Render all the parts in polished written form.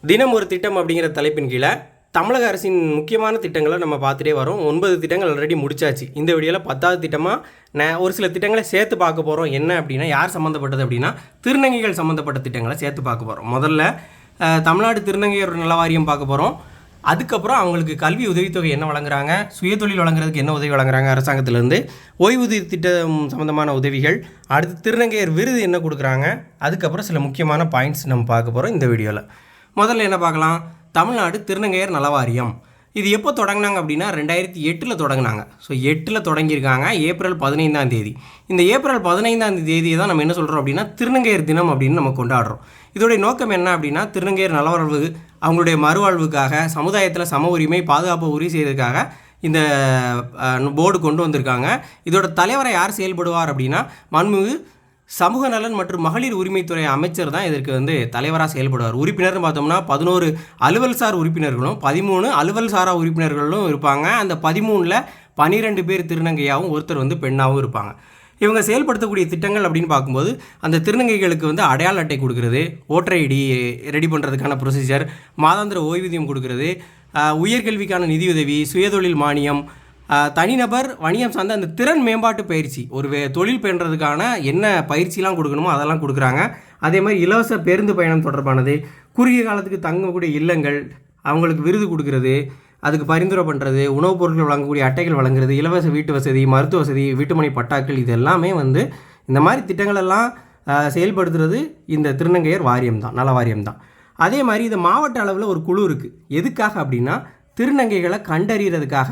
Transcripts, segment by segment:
தினம் ஒரு திட்டம் அப்படிங்கிற தலைப்பின் கீழே தமிழக அரசின் முக்கியமான திட்டங்களை நம்ம பார்த்துட்டே வரோம். 9 திட்டங்கள் ஆல்ரெடி முடிச்சாச்சு. இந்த வீடியோவில் 10வது திட்டமாக ஒரு சில திட்டங்களை சேர்த்து பார்க்க போகிறோம். என்ன அப்படின்னா, யார் சம்மந்தப்பட்டது அப்படின்னா, திருநங்கைகள் சம்மந்தப்பட்ட திட்டங்களை சேர்த்து பார்க்க போகிறோம். முதல்ல தமிழ்நாடு திருநங்கையர் நல வாரியம் பார்க்க போகிறோம். அதுக்கப்புறம் அவங்களுக்கு கல்வி உதவித்தொகை என்ன வழங்குறாங்க, சுயதொழில் வழங்குறதுக்கு என்ன உதவி வழங்குறாங்க அரசாங்கத்திலேருந்து, ஓய்வூதிய திட்டம் சம்மந்தமான உதவிகள், அடுத்து திருநங்கையர் விருது என்ன கொடுக்குறாங்க, அதுக்கப்புறம் சில முக்கியமான பாயிண்ட்ஸ் நம்ம பார்க்க போகிறோம் இந்த வீடியோவில். முதல்ல என்ன பார்க்கலாம், தமிழ்நாடு திருநங்கையர் நல வாரியம். இது எப்போ தொடங்கினாங்க அப்படின்னா 2008 தொடங்கினாங்க. ஸோ 8 தொடங்கியிருக்காங்க, ஏப்ரல் 15ஆம் தேதி. இந்த ஏப்ரல் 15ஆம் தேதியை தான் நம்ம என்ன சொல்கிறோம் அப்படின்னா திருநங்கையர் தினம் அப்படின்னு நம்ம கொண்டாடுறோம். இதோடைய நோக்கம் என்ன அப்படின்னா, திருநங்கையர் நலவாழ்வு, அவங்களுடைய மறுவாழ்வுக்காக, சமுதாயத்தில் சம உரிமை பாதுகாப்பை உறுதி செய்வதற்காக இந்த போர்டு கொண்டு வந்திருக்காங்க. இதோட தலைவரை யார் செயல்படுவார் அப்படின்னா, மாண்புமிகு சமூக நலன் மற்றும் மகளிர் உரிமைத்துறை அமைச்சர் தான் இதற்கு தலைவராக செயல்படுவார். உறுப்பினர்னு பார்த்தோம்னா 11 அலுவல்சார் உறுப்பினர்களும் 13 அலுவல் சாரா உறுப்பினர்களும் இருப்பாங்க. அந்த 13ல் 12 பேர் திருநங்கையாகவும் ஒருத்தர் பெண்ணாகவும் இருப்பாங்க. இவங்க செயல்படுத்தக்கூடிய திட்டங்கள் அப்படின்னு பார்க்கும்போது, அந்த திருநங்கைகளுக்கு அடையாள அட்டை கொடுக்கறது, ஓட்டர் ஐடி ரெடி பண்ணுறதுக்கான ப்ரொசீஜர், மாதாந்திர ஓய்வூதியம் கொடுக்கறது, உயர்கல்விக்கான நிதியுதவி, சுயதொழில் மானியம், தனிநபர் வணிகம் சார்ந்த அந்த திறன் மேம்பாட்டு பயிற்சி, ஒரு தொழில் பண்ணுறதுக்கான என்ன பயிற்சிலாம் கொடுக்கணுமோ அதெல்லாம் கொடுக்குறாங்க. அதே மாதிரி இலவச பேருந்து பயணம் தொடர்பானது, குறுகிய காலத்துக்கு தங்கக்கூடிய இல்லங்கள், அவங்களுக்கு விருது கொடுக்கறது, அதுக்கு பரிந்துரை பண்ணுறது, உணவுப் பொருட்கள் வழங்கக்கூடிய அட்டைகள் வழங்குறது, இலவச வீட்டு வசதி, மருத்துவ வசதி, வீட்டுமனை பட்டாக்கள், இது எல்லாமே இந்த மாதிரி திட்டங்களெல்லாம் செயல்படுத்துறது இந்த திருநங்கையர் வாரியம் தான், நல வாரியம் தான். அதே மாதிரி இது மாவட்ட அளவில் ஒரு குழு இருக்குது. எதுக்காக அப்படின்னா, திருநங்கைகளை கண்டறிகிறதுக்காக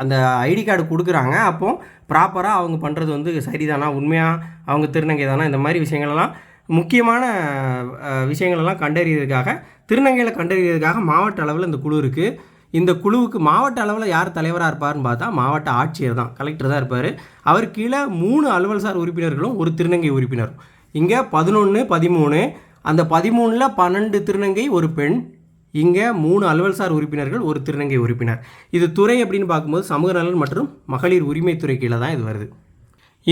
அந்த ஐடி கார்டு கொடுக்குறாங்க. அப்போது ப்ராப்பராக அவங்க பண்ணுறது சரிதானா, உண்மையாக அவங்க திருநங்கை தானா, இந்த மாதிரி விஷயங்களெல்லாம் முக்கியமான விஷயங்களெல்லாம் கண்டறிகிறதுக்காக, திருநங்கைகளை கண்டறிகிறதுக்காக மாவட்ட அளவில் இந்த குழு இருக்குது. இந்த குழுவுக்கு மாவட்ட அளவில் யார் தலைவராக இருப்பார்னு பார்த்தா மாவட்ட ஆட்சியர் தான், கலெக்டர் தான் இருப்பார். அவர் கீழே 3 அலுவல்சார் உறுப்பினர்களும் ஒரு திருநங்கை உறுப்பினரும். இங்கே 11 13, அந்த 13ல் 12 திருநங்கை ஒரு பெண், இங்கே 3 அலுவல்சார் உறுப்பினர்கள் ஒரு திருநங்கை உறுப்பினர். இது துறை அப்படின்னு பார்க்கும்போது சமூக நலன் மற்றும் மகளிர் உரிமைத்துறை கீழே தான் இது வருது.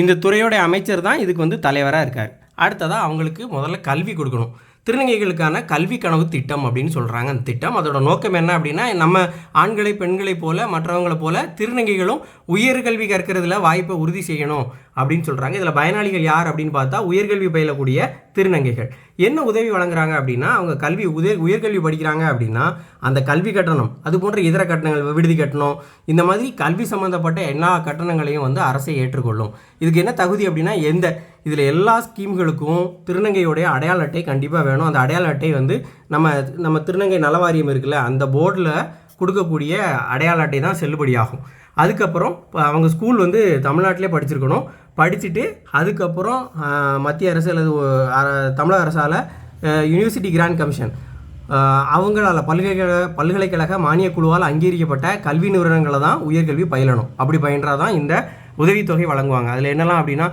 இந்த துறையோட அமைச்சர் தான் இதுக்கு தலைவராக இருக்கார். அடுத்ததாக அவங்களுக்கு முதல்ல கல்வி கொடுக்கணும். திருநங்கைகளுக்கான கல்வி கனவு திட்டம் அப்படின்னு சொல்கிறாங்க. அந்த திட்டம் அதோட நோக்கம் என்ன அப்படின்னா, நம்ம ஆண்களை பெண்களை போல மற்றவங்களை போல திருநங்கைகளும் உயர்கல்வி கற்கிறதுல வாய்ப்பை உறுதி செய்யணும் அப்படின்னு சொல்கிறாங்க. இதில் பயனாளிகள் யார் அப்படின்னு பார்த்தா, உயர்கல்வி பயிலக்கூடிய திருநங்கைகள். என்ன உதவி வழங்குறாங்க அப்படின்னா, அவங்க உயர்கல்வி படிக்கிறாங்க அப்படின்னா அந்த கல்வி கட்டணம், அது போன்ற இதர கட்டணங்கள், விடுதி கட்டணம், இந்த மாதிரி கல்வி சம்மந்தப்பட்ட எல்லா கட்டணங்களையும் அரசை ஏற்றுக்கொள்ளும். இதுக்கு என்ன தகுதி அப்படின்னா, இதில் எல்லா ஸ்கீம்களுக்கும் திருநங்கையோடைய அடையாள அட்டை கண்டிப்பாக வேணும். அந்த அடையாள அட்டை நம்ம திருநங்கை நலவாரியம் இருக்குல்ல, அந்த போர்டில் கொடுக்கக்கூடிய அடையாள அட்டை தான் செல்லுபடியாகும். அதுக்கப்புறம் அவங்க ஸ்கூல் தமிழ்நாட்டிலே படிச்சிருக்கணும். படிச்சுட்டு அதுக்கப்புறம் மத்திய அரசு அல்லது தமிழக அரசால் யூனிவர்சிட்டி கிராண்ட் கமிஷன் அவங்களால் பல்கலைக்கழக மானியக் குழுவால் அங்கீகரிக்கப்பட்ட கல்வி நிறுவனங்களை தான் உயர்கல்வி பயிலணும். அப்படி பயின்றால் தான் இந்த உதவித்தொகை வழங்குவாங்க. அதில் என்னெல்லாம் அப்படின்னா,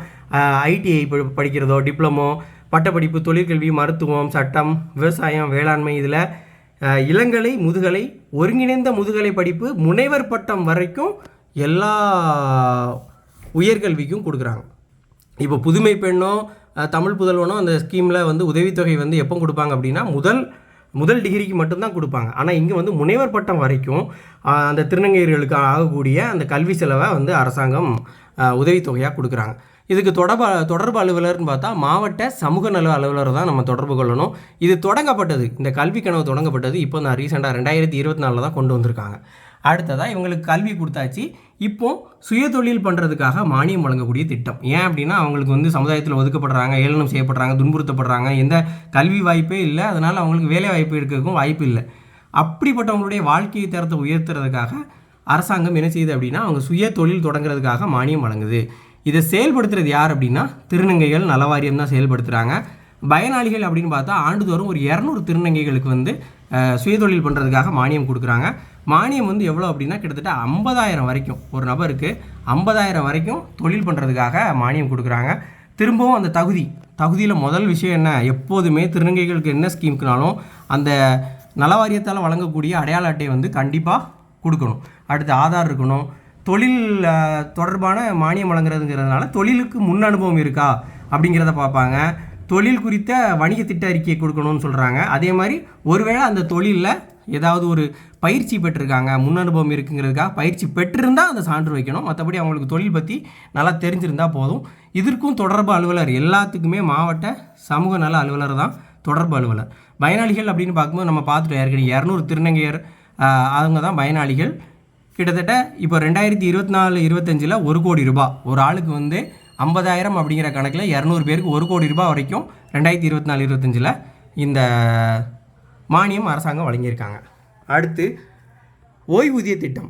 ஐடிஐ படிக்கிறதோ, டிப்ளமோ, பட்டப்படிப்பு, தொழிற்கல்வி, மருத்துவம், சட்டம், விவசாயம், வேளாண்மை, இதில் இளங்கலை, முதுகலை, ஒருங்கிணைந்த முதுகலை படிப்பு, முனைவர் பட்டம் வரைக்கும் எல்லா உயர்கல்விக்கும் கொடுக்குறாங்க. இப்போ புதுமை பெண்ணோ தமிழ் புதல்வனோ அந்த ஸ்கீமில் உதவித்தொகை எப்போ கொடுப்பாங்க அப்படின்னா, முதல் டிகிரிக்கு மட்டும்தான் கொடுப்பாங்க. ஆனால் இங்கே முனைவர் பட்டம் வரைக்கும் அந்த திருநங்கையர்களுக்கு ஆகக்கூடிய அந்த கல்வி செலவை அரசாங்கம் உதவித்தொகையாக கொடுக்குறாங்க. இதுக்கு தொடர்பு அலுவலர்னு பார்த்தா மாவட்ட சமூக நல அலுவலர் தான் நம்ம தொடர்பு கொள்ளணும். இது தொடங்கப்பட்டது, இந்த கல்வி கனவு தொடங்கப்பட்டது இப்போ நான் ரீசெண்டாக 2024 தான் கொண்டு வந்திருக்காங்க. அடுத்ததாக இவங்களுக்கு கல்வி கொடுத்தாச்சு. இப்போது சுயதொழில் பண்ணுறதுக்காக மானியம் வழங்கக்கூடிய திட்டம். ஏன் அப்படின்னா, அவங்களுக்கு சமுதாயத்தில் ஒதுக்கப்படுறாங்க, ஏளனம் செய்யப்படுறாங்க, துன்புறுத்தப்படுறாங்க, எந்த கல்வி வாய்ப்பே இல்லை, அதனால் அவங்களுக்கு வேலை வாய்ப்பு எடுக்கிறதுக்கும் வாய்ப்பு இல்லை. அப்படிப்பட்டவங்களுடைய வாழ்க்கை தரத்தை உயர்த்துறதுக்காக அரசாங்கம் என்ன செய்யுது அப்படின்னா, அவங்க சுய தொழில் தொடங்குறதுக்காக மானியம் வழங்குது. இதை செயல்படுத்துறது யார் அப்படின்னா, திருநங்கைகள் நலவாரியம் தான் செயல்படுத்துகிறாங்க. பயனாளிகள் அப்படின்னு பார்த்தா ஆண்டுதோறும் ஒரு 200 திருநங்கைகளுக்கு சுயதொழில் பண்ணுறதுக்காக மானியம் கொடுக்குறாங்க. மானியம் எவ்வளோ அப்படின்னா, கிட்டத்தட்ட 50,000 வரைக்கும், ஒரு நபருக்கு 50,000 வரைக்கும் தொழில் பண்ணுறதுக்காக மானியம் கொடுக்குறாங்க. திரும்பவும் அந்த தகுதியில் முதல் விஷயம் என்ன, எப்போதுமே திருநங்கைகளுக்கு என்ன ஸ்கீமுக்குனாலும் அந்த நலவாரியத்தால் வழங்கக்கூடிய அடையாள அட்டை கண்டிப்பாக கொடுக்கணும். அடுத்து ஆதார் இருக்கணும். தொழில் தொடர்பான மானியம் வழங்குறதுங்கிறதுனால தொழிலுக்கு முன் அனுபவம் இருக்கா அப்படிங்கிறத பார்ப்பாங்க. தொழில் குறித்த வணிக திட்ட அறிக்கையை கொடுக்கணும்னு சொல்கிறாங்க. அதே மாதிரி ஒருவேளை அந்த தொழிலில் ஏதாவது ஒரு பயிற்சி பெற்றிருக்காங்க, முன் அனுபவம் இருக்குங்கிறதுக்காக பயிற்சி பெற்றிருந்தால் அந்த சான்று வைக்கணும். மற்றபடி அவங்களுக்கு தொழில் பற்றி நல்லா தெரிஞ்சிருந்தால் போதும். இதற்கும் தொடர்பு அலுவலர், எல்லாத்துக்குமே மாவட்ட சமூக நல அலுவலர் தான் தொடர்பு அலுவலர். பயனாளிகள் அப்படின்னு பார்க்கும்போது நம்ம பார்த்துட்டோம் ஏற்கனவே 200 திருநங்கையர் அவங்க தான் பயனாளிகள். கிட்டத்தட்ட இப்போ 2024-25 1 கோடி ரூபாய் ஒரு ஆளுக்கு வந்து 50,000 அப்படிங்கிற கணக்கில் 200 பேருக்கு 1 கோடி ரூபாய் வரைக்கும் 2024-25 இந்த மானியம் அரசாங்கம் வழங்கியிருக்காங்க. அடுத்து ஓய்வூதிய திட்டம்,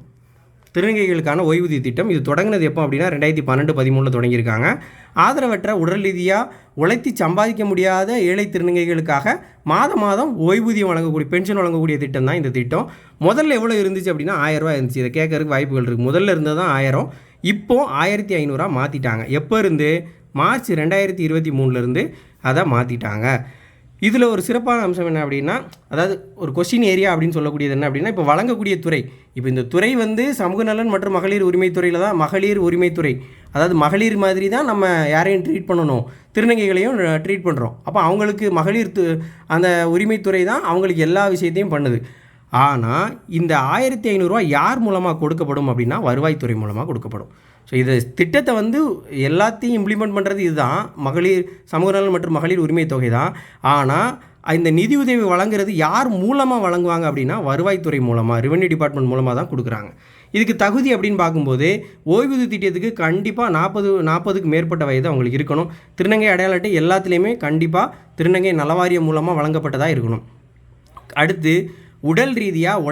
திருநங்கைகளுக்கான ஓய்வூதிய திட்டம். இது தொடங்கினது எப்போ அப்படின்னா 2012-13 தொடங்கியிருக்காங்க. ஆதரவற்ற உடல் ரீதியாக உழைத்து சம்பாதிக்க முடியாத ஏழை திருநங்கைகளுக்காக மாதம் ஓய்வூதியம் வழங்கக்கூடிய, பென்ஷன் வழங்கக்கூடிய திட்டம் தான் இந்த திட்டம். முதல்ல எவ்வளோ இருந்துச்சு அப்படின்னா 1000 ரூபா இருந்துச்சு. இதை கேட்கறதுக்கு வாய்ப்புகள் இருக்குது. முதல்ல இருந்தது தான் 1000, இப்போது 1500 மாற்றிட்டாங்க. எப்போ இருந்து? மார்ச் 2023 அதை மாற்றிட்டாங்க. இதில் ஒரு சிறப்பான அம்சம் என்ன அப்படின்னா, அதாவது ஒரு கொஸ்டின் ஏரியா அப்படின்னு சொல்லக்கூடியது என்ன அப்படின்னா, இப்போ வழங்கக்கூடிய துறை, இப்போ இந்த துறை வந்து சமூக நலன் மற்றும் மகளிர் உரிமைத்துறையில் தான், மகளிர் உரிமைத்துறை, அதாவது மகளிர் மாதிரி தான் நம்ம யாரையும் ட்ரீட் பண்ணணும், திருநங்கைகளையும் ட்ரீட் பண்ணுறோம். அப்போ அவங்களுக்கு மகளிர் அந்த உரிமைத்துறை தான் அவங்களுக்கு எல்லா விஷயத்தையும் பண்ணுது. ஆனால் இந்த 1500 யார் மூலமாக கொடுக்கப்படும் அப்படின்னா வருவாய்த்துறை மூலமாக கொடுக்கப்படும். ஸோ இது திட்டத்தை வந்து எல்லாத்தையும் இம்ப்ளிமெண்ட் பண்ணுறது இதுதான், மகளிர் சமூக நலன் மற்றும் மகளிர் உரிமை தொகை தான். ஆனால் இந்த நிதி உதவி வழங்குறது யார் மூலமாக வழங்குவாங்க அப்படின்னா வருவாய்த்துறை மூலமாக, ரெவென்யூ டிபார்ட்மெண்ட் மூலமாக தான் கொடுக்குறாங்க. இதுக்கு தகுதி அப்படின்னு பார்க்கும்போது ஓய்வூதிய திட்டத்துக்கு கண்டிப்பாக 40க்கு மேற்பட்ட வயது அவங்களுக்கு இருக்கணும். திருநங்கை அடையாள அட்டை எல்லாத்துலேயுமே கண்டிப்பாக திருநங்கை நலவாரியம் மூலமாக வழங்கப்பட்டதாக இருக்கணும். அடுத்து உடல் ரீதியாக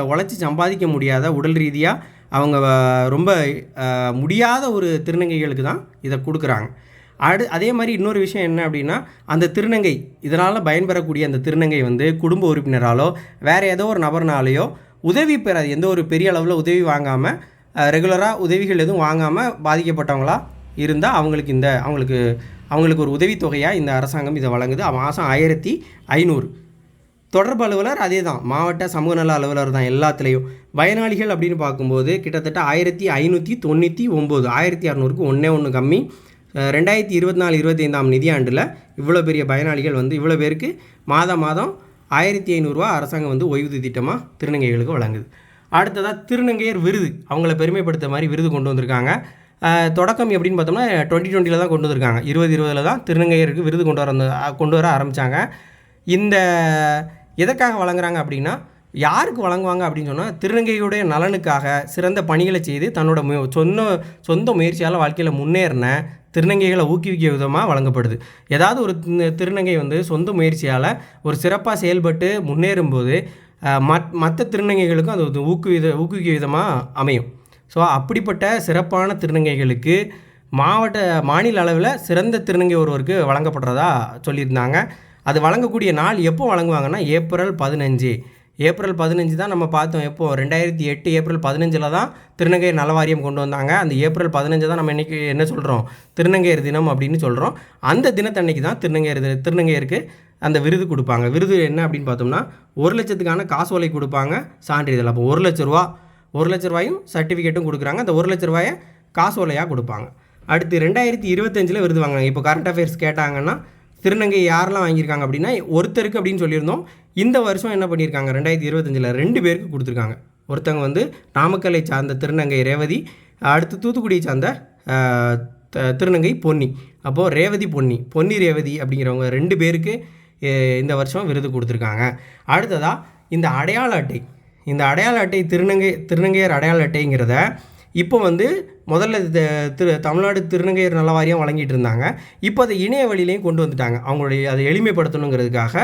உழைச்சி சம்பாதிக்க முடியாத, உடல் ரீதியாக அவங்க ரொம்ப முடியாத ஒரு திருநங்கைகளுக்கு தான் இதை கொடுக்குறாங்க. அதே மாதிரி இன்னொரு விஷயம் என்ன அப்படின்னா, அந்த திருநங்கை இதனால் பயன்பெறக்கூடிய அந்த திருநங்கை வந்து குடும்ப உறுப்பினராலோ வேறு ஏதோ ஒரு நபர்னாலேயோ உதவி பெறாது, எந்த ஒரு பெரிய அளவில் உதவி வாங்காமல், ரெகுலராக உதவிகள் எதுவும் வாங்காமல் பாதிக்கப்பட்டவங்களா இருந்தால் அவங்களுக்கு ஒரு உதவித்தொகையாக இந்த அரசாங்கம் இதை வழங்குது. மாதம் 1500. தொடர்பு அலுவலர் அதே தான், மாவட்ட சமூக நல அலுவலர் தான் எல்லாத்துலேயும். பயனாளிகள் அப்படின்னு பார்க்கும்போது கிட்டத்தட்ட 1599, 1600க்கு 1 கம்மி. 2024-25 நிதியாண்டில் இவ்வளோ பெரிய பயனாளிகள் வந்து இவ்வளோ பேருக்கு மாதம் 1500 அரசாங்கம் வந்து ஓய்வூதிய திட்டமாக திருநங்கைகளுக்கு வழங்குது. அடுத்ததாக திருநங்கையர் விருது, அவங்கள பெருமைப்படுத்த மாதிரி விருது கொண்டு வந்திருக்காங்க. தொடக்கம் எப்படின்னு பார்த்தோம்னா 2020 தான் கொண்டு வந்திருக்காங்க. 2020 தான் திருநங்கையருக்கு விருது கொண்டு வர ஆரம்பித்தாங்க. இந்த எதற்காக வழங்குறாங்க அப்படின்னா, யாருக்கு வழங்குவாங்க அப்படின்னு சொன்னால், திருநங்கையுடைய நலனுக்காக சிறந்த பணிகளை செய்து தன்னோட சொந்த முயற்சியால் வாழ்க்கையில் முன்னேறின திருநங்கைகளை ஊக்குவிக்க விதமாக வழங்கப்படுது. ஏதாவது ஒரு திருநங்கை வந்து சொந்த முயற்சியால் ஒரு சிறப்பாக செயல்பட்டு முன்னேறும்போது மற்ற திருநங்கைகளுக்கும் அது ஊக்குவிக்க விதமாக அமையும். ஸோ அப்படிப்பட்ட சிறப்பான திருநங்கைகளுக்கு மாநில அளவில் சிறந்த திருநங்கை ஒருவருக்கு வழங்கப்படுறதா சொல்லியிருந்தாங்க. அது வழங்கக்கூடிய நாள் எப்போ வழங்குவாங்கன்னா ஏப்ரல் 15 தான் நம்ம பார்த்தோம். எப்போ 2008 ஏப்ரல் 15 தான் திருநங்கையர் நலவாரியம் கொண்டு வந்தாங்க. அந்த ஏப்ரல் 15 தான் நம்ம இன்றைக்கி என்ன சொல்கிறோம், திருநங்கையர் தினம் அப்படின்னு சொல்கிறோம். அந்த தினத்தன்னைக்கு தான் திருநங்கையருக்கு அந்த விருது கொடுப்பாங்க. விருது என்ன அப்படின்னு பார்த்தோம்னா 1 லட்சத்துக்கான காசோலை கொடுப்பாங்க, சான்றிதழ். அப்போ 1 லட்ச ரூபாயும் சர்டிஃபிகேட்டும் கொடுக்குறாங்க. அந்த 1 லட்ச ரூபாயை காசோலையாக கொடுப்பாங்க. அடுத்து 2025 விருது வாங்கினாங்க. இப்போ கரண்ட் அஃபேர்ஸ் கேட்டாங்கன்னா திருநங்கை யாரெல்லாம் வாங்கியிருக்காங்க அப்படின்னா ஒருத்தருக்கு அப்படின்னு சொல்லியிருந்தோம். இந்த வருஷம் என்ன பண்ணியிருக்காங்க, 2025 2 பேருக்கு கொடுத்துருக்காங்க. ஒருத்தவங்க வந்து நாமக்கலை சார்ந்த திருநங்கை ரேவதி, அடுத்து தூத்துக்குடியை சார்ந்த திருநங்கை பொன்னி. அப்போது ரேவதி பொன்னி ரேவதி அப்படிங்கிறவங்க 2 பேருக்கு இந்த வருஷம் விருது கொடுத்துருக்காங்க. அடுத்ததாக இந்த அடையாள அட்டை திருநங்கையர் அடையாள அட்டைங்கிறத இப்போ வந்து முதல்ல தமிழ்நாடு திருநங்கையர் நல வாரியம் வழங்கிட்டு இருந்தாங்க. இப்போ அதை இணைய வழியிலையும் கொண்டு வந்துட்டாங்க. அதை எளிமைப்படுத்தணுங்கிறதுக்காக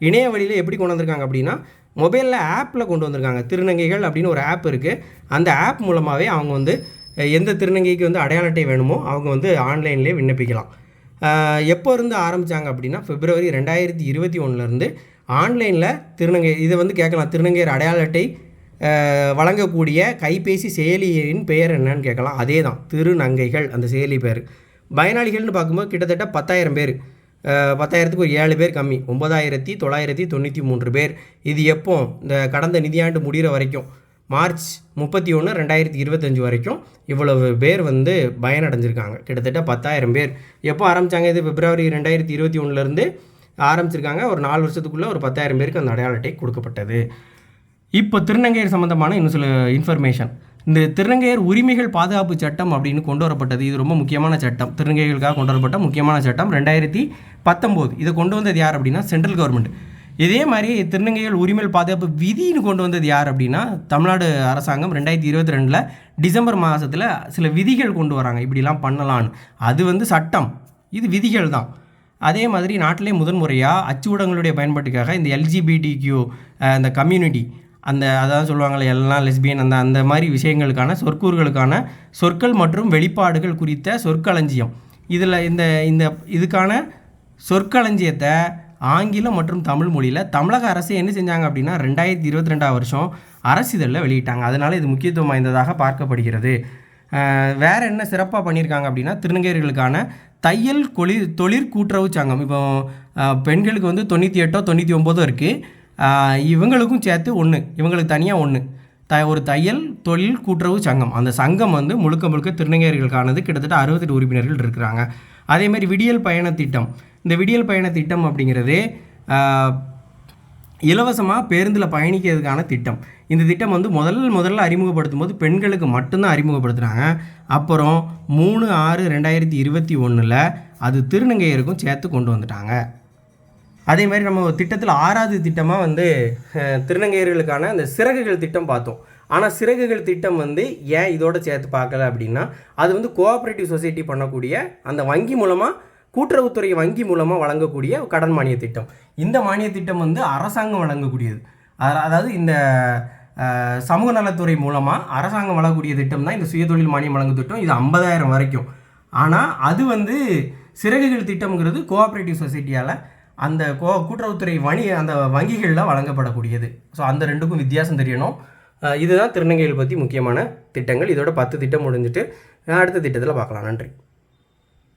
இணைய வழியில் எப்படி கொண்டு வந்திருக்காங்க அப்படின்னா, மொபைலில் ஆப்பில் கொண்டு வந்திருக்காங்க. திருநங்கைகள் அப்படின்னு ஒரு ஆப் இருக்குது. அந்த ஆப் மூலமாகவே அவங்க வந்து எந்த திருநங்கைக்கு வந்து அடையாள அட்டை வேணுமோ அவங்க வந்து ஆன்லைன்லேயே விண்ணப்பிக்கலாம். எப்போ இருந்து ஆரம்பித்தாங்க அப்படின்னா February 2021 ஆன்லைனில் இதை வந்து கேட்கலாம், திருநங்கையர் அடையாள அட்டை வழங்கக்கூடிய கைபேசி செயலியின் பெயர் என்னன்னு கேட்கலாம். அதே தான் திருநங்கைகள் அந்த செயலி பேர். பயனாளிகள்னு பார்க்கும்போது கிட்டத்தட்ட 10,000 பேர், 10,000க்கு ஒரு 7 பேர் கம்மி, 9,993 பேர். இது எப்போ இந்த கடந்த நிதியாண்டு முடிகிற வரைக்கும் மார்ச் 31, 2025 வரைக்கும் இவ்வளவு பேர் வந்து பயனடைஞ்சிருக்காங்க. கிட்டத்தட்ட 10,000 பேர். எப்போ ஆரம்பித்தாங்க? இது பிப்ரவரி 2021 ஆரம்பிச்சிருக்காங்க. ஒரு 4 வருஷத்துக்குள்ளே ஒரு 10,000 பேருக்கு அந்த அடையாள அட்டை கொடுக்கப்பட்டது. இப்போ திருநங்கையர் சம்மந்தமான இன்னும் சில இன்ஃபர்மேஷன். இந்த திருநங்கையர் உரிமைகள் பாதுகாப்பு சட்டம் அப்படின்னு கொண்டு வரப்பட்டது. இது ரொம்ப முக்கியமான சட்டம். திருநங்கைகளுக்காக கொண்டு வரப்பட்ட முக்கியமான சட்டம் 2019. இதை கொண்டு வந்தது யார் அப்படின்னா சென்ட்ரல் கவர்மெண்ட். இதே மாதிரி திருநங்கைகள் உரிமைகள் பாதுகாப்பு விதின்னு கொண்டு வந்தது யார் அப்படின்னா தமிழ்நாடு அரசாங்கம் 2022 டிசம்பர் மாதத்தில் சில விதிகள் கொண்டு வராங்க. இப்படிலாம் பண்ணலான்னு. அது வந்து சட்டம், இது விதிகள் தான். அதே மாதிரி நாட்டிலே முதன்முறையாக அச்சு ஊடகங்களுடைய பயன்பாட்டுக்காக இந்த எல்ஜிபிடிக்யூ இந்த கம்யூனிட்டி அதாவது சொல்லுவாங்கள்ல எல்லாம் லெஸ்பியன் அந்த மாதிரி விஷயங்களுக்கான சொற்கூறுகளுக்கான சொற்கள் மற்றும் வெளிப்பாடுகள் குறித்த சொற்களஞ்சியம், இதில் இதுக்கான சொற்களஞ்சியத்தை ஆங்கிலம் மற்றும் தமிழ் மொழியில் தமிழக அரசு என்ன செஞ்சாங்க அப்படின்னா 2022 வருஷம் அரசிதழில் வெளியிட்டாங்க. அதனால் இது முக்கியத்துவம் வாய்ந்ததாக பார்க்கப்படுகிறது. வேறு என்ன சிறப்பாக பண்ணியிருக்காங்க அப்படின்னா திருநங்கையர்களுக்கான தையல் தொழிற் கூட்டுறவு சங்கம். இப்போ பெண்களுக்கு வந்து 98 99 இருக்குது. இவங்களுக்கும் சேர்த்து 1, இவங்களுக்கு தனியாக 1 ஒரு தையல் தொழில் கூட்டுறவு சங்கம். அந்த சங்கம் வந்து முழுக்க திருநங்கையர்களுக்கானது. கிட்டத்தட்ட 68 உறுப்பினர்கள் இருக்கிறாங்க. அதேமாதிரி விடியல் பயண திட்டம். இந்த விடியல் பயண திட்டம் அப்படிங்கிறது இலவசமாக பேருந்தில் பயணிக்கிறதுக்கான திட்டம். இந்த திட்டம் வந்து முதல்ல அறிமுகப்படுத்தும் போது பெண்களுக்கு மட்டும்தான் அறிமுகப்படுத்துகிறாங்க. அப்புறம் 3/6/2021 அது திருநங்கையருக்கும் சேர்த்து கொண்டு வந்துட்டாங்க. அதே மாதிரி நம்ம திட்டத்தில் 6வது திட்டமாக வந்து திருநங்கையர்களுக்கான அந்த சிறகுகள் திட்டம் பார்த்தோம். ஆனால் சிறகுகள் திட்டம் வந்து ஏன் இதோடு சேர்த்து பார்க்கல அப்படின்னா அது வந்து கோஆப்ரேட்டிவ் சொசைட்டி பண்ணக்கூடிய அந்த வங்கி மூலமாக கூட்டுறவுத்துறை வங்கி மூலமாக வழங்கக்கூடிய கடன் மானிய திட்டம். இந்த மானிய திட்டம் வந்து அரசாங்கம் வழங்கக்கூடியது. அதாவது இந்த சமூக நலத்துறை மூலமாக அரசாங்கம் வழங்கக்கூடிய திட்டம் தான் இந்த சுயதொழில் மானியம் வழங்கும் திட்டம். இது 50,000 வரைக்கும். ஆனால் அது வந்து சிறகுகள் திட்டம்ங்கிறது கோஆப்ரேட்டிவ் சொசைட்டியால் அந்த கூட்டுறவுத்துறை அந்த வங்கிகளில் வழங்கப்படக்கூடியது. ஸோ அந்த ரெண்டுக்கும் வித்தியாசம் தெரியணும். இதுதான் திருநங்கைகள் பற்றி முக்கியமான திட்டங்கள். இதோட 10 திட்டம் முடிஞ்சிட்டு அடுத்த திட்டத்தில் பார்க்கலாம். நன்றி.